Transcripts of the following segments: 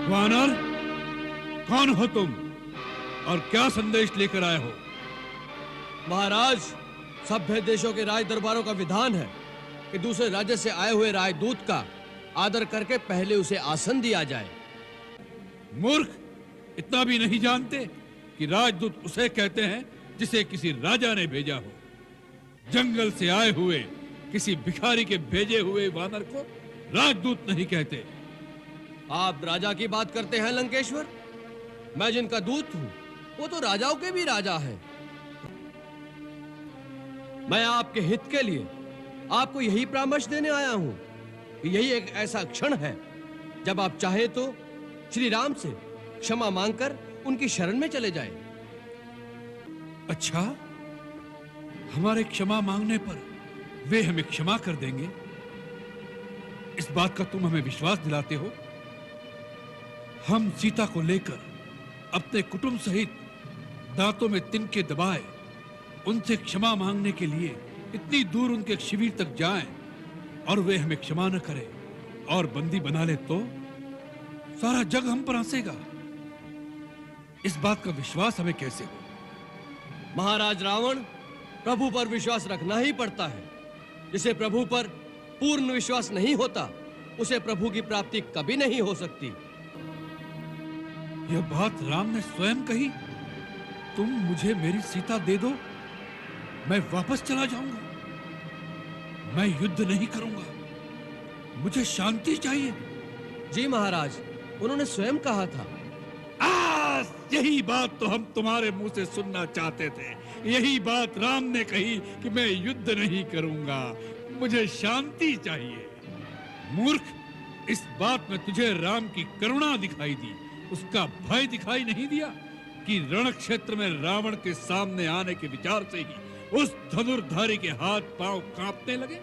वानर, कौन हो तुम और क्या संदेश लेकर आए हो? महाराज, सभ्य देशों के राज दरबारों का विधान है कि दूसरे राज्य से आए हुए राजदूत का आदर करके पहले उसे आसन दिया जाए। मूर्ख, इतना भी नहीं जानते कि राजदूत उसे कहते हैं जिसे किसी राजा ने भेजा हो। जंगल से आए हुए किसी भिखारी के भेजे हुए वानर को राजदूत नहीं कहते। आप राजा की बात करते हैं लंकेश्वर? मैं जिनका दूत हूं वो तो राजाओं के भी राजा है। मैं आपके हित के लिए आपको यही परामर्श देने आया हूं कि यही एक ऐसा क्षण है जब आप चाहे तो श्री राम से क्षमा मांगकर उनकी शरण में चले जाएं। अच्छा, हमारे क्षमा मांगने पर वे हमें क्षमा कर देंगे? इस बात का तुम हमें विश्वास दिलाते हो? हम सीता को लेकर अपने कुटुंब सहित दांतों में तिनके दबाए उनसे क्षमा मांगने के लिए इतनी दूर उनके शिविर तक जाएं और वे हमें क्षमा न करें और बंदी बना ले तो सारा जग हम पर हंसेगा। इस बात का विश्वास हमें कैसे हो? महाराज रावण, प्रभु पर विश्वास रखना ही पड़ता है। जिसे प्रभु पर पूर्ण विश्वास नहीं होता उसे प्रभु की प्राप्ति कभी नहीं हो सकती। यह बात राम ने स्वयं कही। तुम मुझे मेरी सीता दे दो, मैं वापस चला जाऊंगा। मैं युद्ध नहीं करूंगा, मुझे शांति चाहिए। जी महाराज, उन्होंने स्वयं कहा था। यही बात तो हम तुम्हारे मुंह से सुनना चाहते थे। यही बात राम ने कही कि मैं युद्ध नहीं करूंगा, मुझे शांति चाहिए। मूर्ख, इस बात में तुझे राम की करुणा दिखाई दी, उसका भय दिखाई नहीं दिया कि रण क्षेत्र में रावण के सामने आने के विचार से ही उस धनुर्धारी के हाथ पांव कांपने लगे।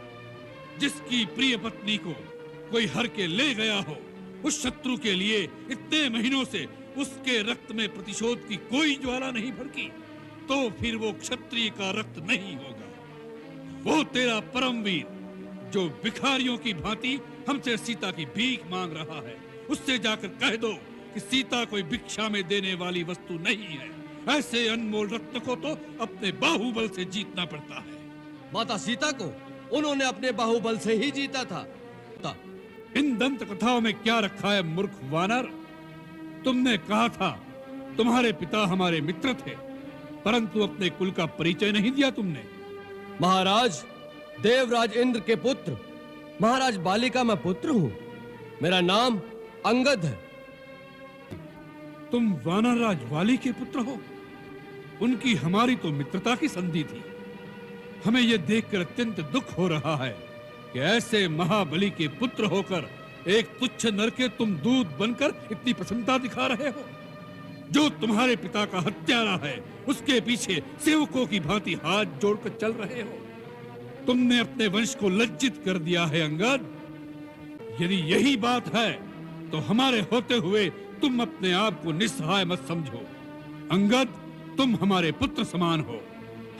जिसकी प्रिय पत्नी को कोई हर के ले गया हो, उस शत्रु के लिए इतने महीनों से उसके रक्त में प्रतिशोध की कोई ज्वाला नहीं भड़की, तो फिर वो क्षत्रिय का रक्त नहीं होगा। वो तेरा परमवीर जो भिखारियों की भांति हमसे सीता की भीख मांग रहा है, उससे जाकर कह दो कि सीता कोई भिक्षा में देने वाली वस्तु नहीं है। ऐसे अनमोल रत्न को तो अपने बाहुबल से जीतना पड़ता है। माता सीता को उन्होंने अपने बाहुबल से ही जीता था। इन दंत कथाओं में क्या रखा है मूर्ख वानर? तुमने कहा था तुम्हारे पिता हमारे मित्र थे, परंतु अपने कुल का परिचय नहीं दिया तुमने। महाराज, देवराज इंद्र के पुत्र महाराज बाली का मैं पुत्र हूं। मेरा नाम अंगद है। तुम वानर राज वाली के पुत्र हो? उनकी हमारी तो मित्रता की संधि थी। हमें यह देखकर अत्यंत दुख हो रहा है कि ऐसे महाबली के पुत्र होकर एक तुच्छ नर के तुम दूत बनकर इतनी प्रसन्नता दिखा रहे हो। जो तुम्हारे पिता का हत्यारा है, उसके पीछे सेवकों की भांति हाथ जोड़कर चल रहे हो। तुमने अपने वंश को लज्जित कर दिया है अंगद। यदि यही बात है तो हमारे होते हुए तुम अपने आप को निस्सहाय मत समझो। अंगद, तुम हमारे पुत्र समान हो।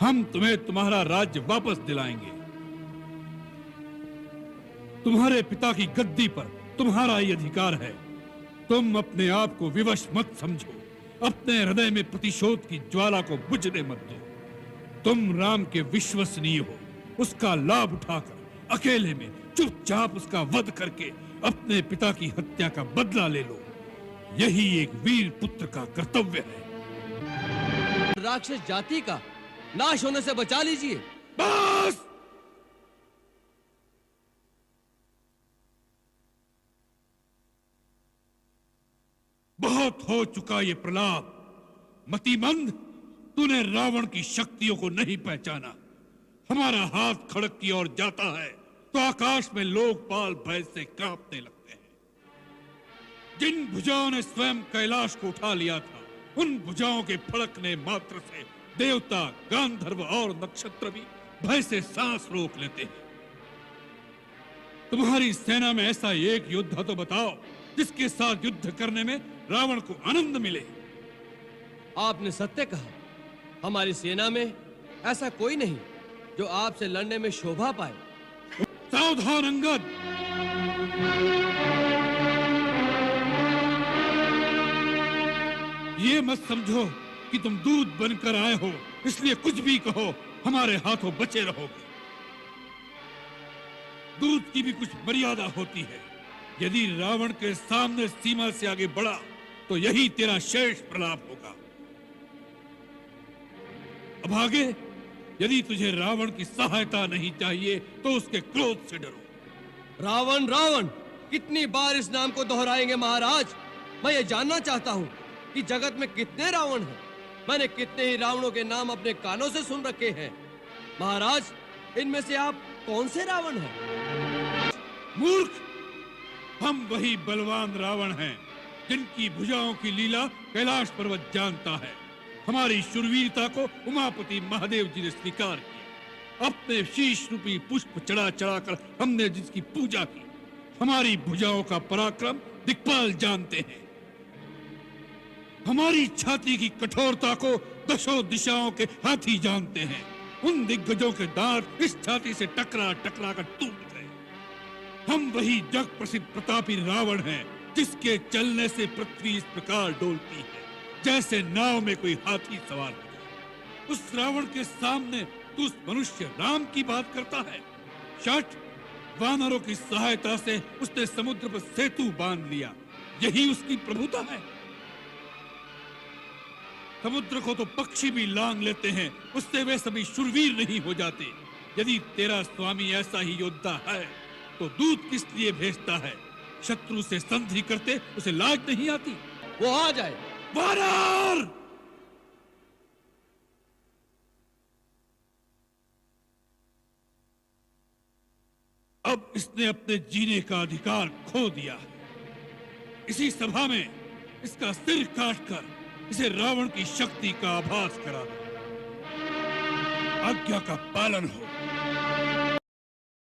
हम तुम्हें तुम्हारा राज्य वापस दिलाएंगे। तुम्हारे पिता की गद्दी पर तुम्हारा ही अधिकार है। तुम अपने आप को विवश मत समझो। अपने हृदय में प्रतिशोध की ज्वाला को बुझने मत दो। तुम राम के विश्वसनीय हो। उसका लाभ उठाकर अकेले में चुपचाप उसका वध करके अपने पिता की हत्या का बदला ले लो। यही एक वीर पुत्र का कर्तव्य है। राक्षस जाति का नाश होने से बचा लीजिए। बस! बहुत हो चुका ये प्रलाप। मतिमंद, तूने रावण की शक्तियों को नहीं पहचाना। हमारा हाथ खड़क की ओर जाता है तो आकाश में लोकपाल भय से कांपने लगते हैं। जिन भुजाओं ने स्वयं कैलाश को उठा लिया था, उन भुजाओं के फड़कने मात्र से देवता, गांधर्व और नक्षत्र भी भय से सांस रोक लेते हैं। तुम्हारी सेना में ऐसा एक योद्धा तो बताओ जिसके साथ युद्ध करने में रावण को आनंद मिले। आपने सत्य कहा। हमारी सेना में ऐसा कोई नहीं जो आपसे लड़ने में शोभा पाए। सावधान अंगद! ये मत समझो कि तुम दूध बनकर आए हो, इसलिए कुछ भी कहो हमारे हाथों बचे रहोगे। दूध की भी कुछ मर्यादा होती है। यदि रावण के सामने सीमा से आगे बढ़ा तो यही तेरा शेष प्रलाप होगा। अब आगे, यदि तुझे रावण की सहायता नहीं चाहिए तो उसके क्रोध से डरो। रावण रावण, कितनी बार इस नाम को दोहराएंगे महाराज? मैं ये जानना चाहता हूँ कि जगत में कितने रावण हैं। मैंने कितने ही रावणों के नाम अपने कानों से सुन रखे हैं। महाराज, इनमें से आप कौन से रावण हैं? मूर्ख, हम वही बलवान रावण हैं जिनकी भुजाओं की लीला कैलाश पर्वत जानता है। हमारी शूरवीरता को उमापति महादेव जी ने स्वीकार किया। अपने शीश रूपी पुष्प चढ़ा चढ़ाकर हमने जिसकी पूजा की। हमारी भुजाओं का पराक्रम दिक्पाल जानते हैं। हमारी छाती की कठोरता को दशों दिशाओं के हाथी जानते हैं। उन दिग्गजों के दांत इस छाती से टकरा टकरा कर टूट गए। हम वही जग प्रसिद्ध प्रतापी रावण हैं जिसके चलने से पृथ्वी इस प्रकार डोलती है जैसे नाव में कोई हाथी सवार हो जाए। उस रावण के सामने तू उस मनुष्य राम की बात करता है। शठ, वानरों की सहायता से उसने समुद्र पर सेतु बांध लिया। यही उसकी प्रभुता है। समुद्र को तो पक्षी भी लांग लेते हैं, उससे वे सभी शूरवीर नहीं हो जाते। यदि तेरा स्वामी ऐसा ही योद्धा है तो दूत किस लिए भेजता है? शत्रु से संधि करते उसे लाज नहीं आती? वो आ जाए। वानर! अब इसने अपने जीने का अधिकार खो दिया है। इसी सभा में इसका सिर काटकर इसे रावण की शक्ति का आभास करा दो। आज्ञा का पालन हो।